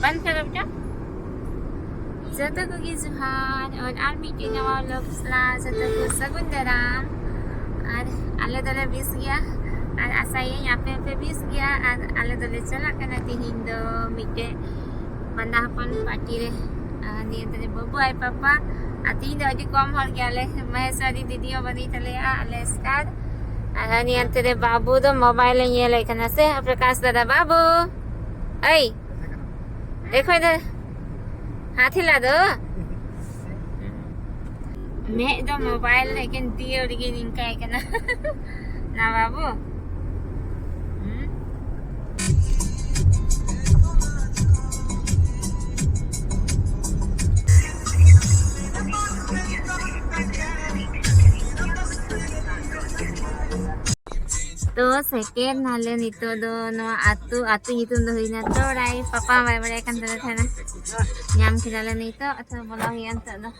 बंद करो बेटा। जतो को जुहान और आर्मी के नवा लोग सला जतो को सगुन दराम और आले दले बीस गया और आसाये यहाँ पे बीस गया और आले दले चला करना तिहिन दो मिटे बंदा अपन पार्टी रे नियन तले बबू आई पापा तिहिन दो अजी कम हल गया ले महेश्वरी दीदियों बनी तले आले स्कार और नियन तले बाबू दो मोबाइल ये ले करना से प्रकाश दादा बाबू ऐ देखो इधर हाथी ला दो मैं तो मोबाइल लेकिन दियो लेकिन इनका है क्या ना बाबू तो सेकेंड नाले नितो दो नो आतु नितुन दो हिना तोड़ाई पापा बाय बड़े kan तले थे ना nyam kidala nito atau bola hian tak dah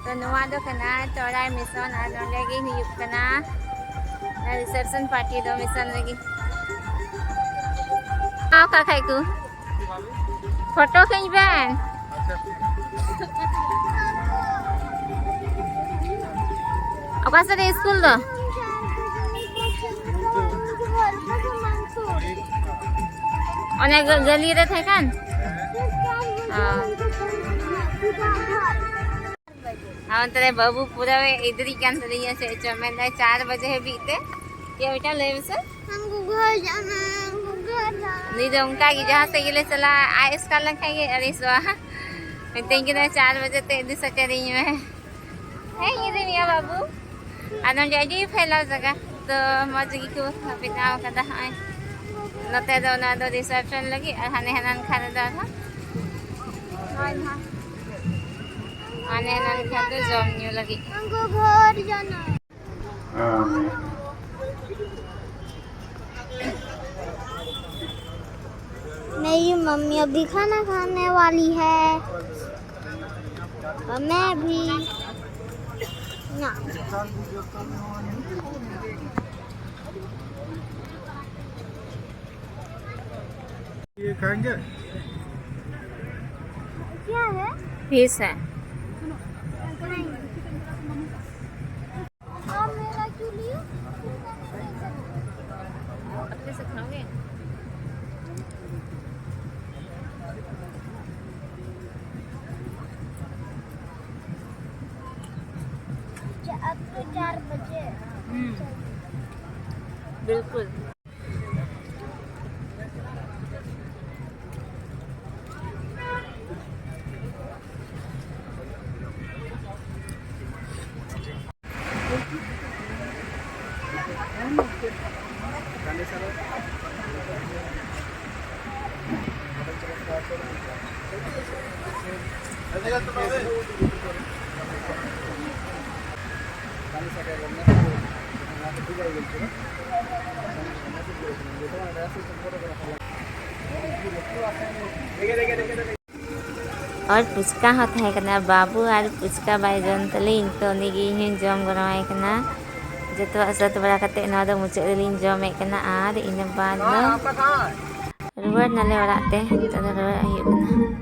तो नवा दो कना चौड़ाई मिशन और लगी हुई कना रिसेप्शन पार्टी दो मिशन लगी आओ का खाई को फोटो खींच ban apa sih school tuh onek gali deh kan तेरे बाबू पूरा इधर ही क्या अंदर ही से मैंने 4 बजे है बीते क्या बेटा ले से हमको घर जाना नहीं तो उनका कि जहाँ से ये चला आइस का लखाइए अरे सो मैं तेंगे ना 4 बजे ते इधर से रही है इधर मियाँ बाबू आनंद जाजी फैला जगह तो मौज की को बिताओ कदा है नते दो ना दो रिसेप्शन लगी हने हनन खाने दा था आने नन खाते जॉब न्यू लगी हमको घर जाना मेरी मम्मी अभी खाना खाने वाली है और मैं भी ना ये खाएंगे क्या है फिश है अब तो 4 बजे बिल्कुल और पुचका होता है कना बाबू और पुचका बाय जन तले इनको निगी हिं जम गरमाय कना जतो सत बड़ा कते ना दो मुचे लिन जमे कना आर इन बाद रुवार नाले ओराते तो रुवार आयु कना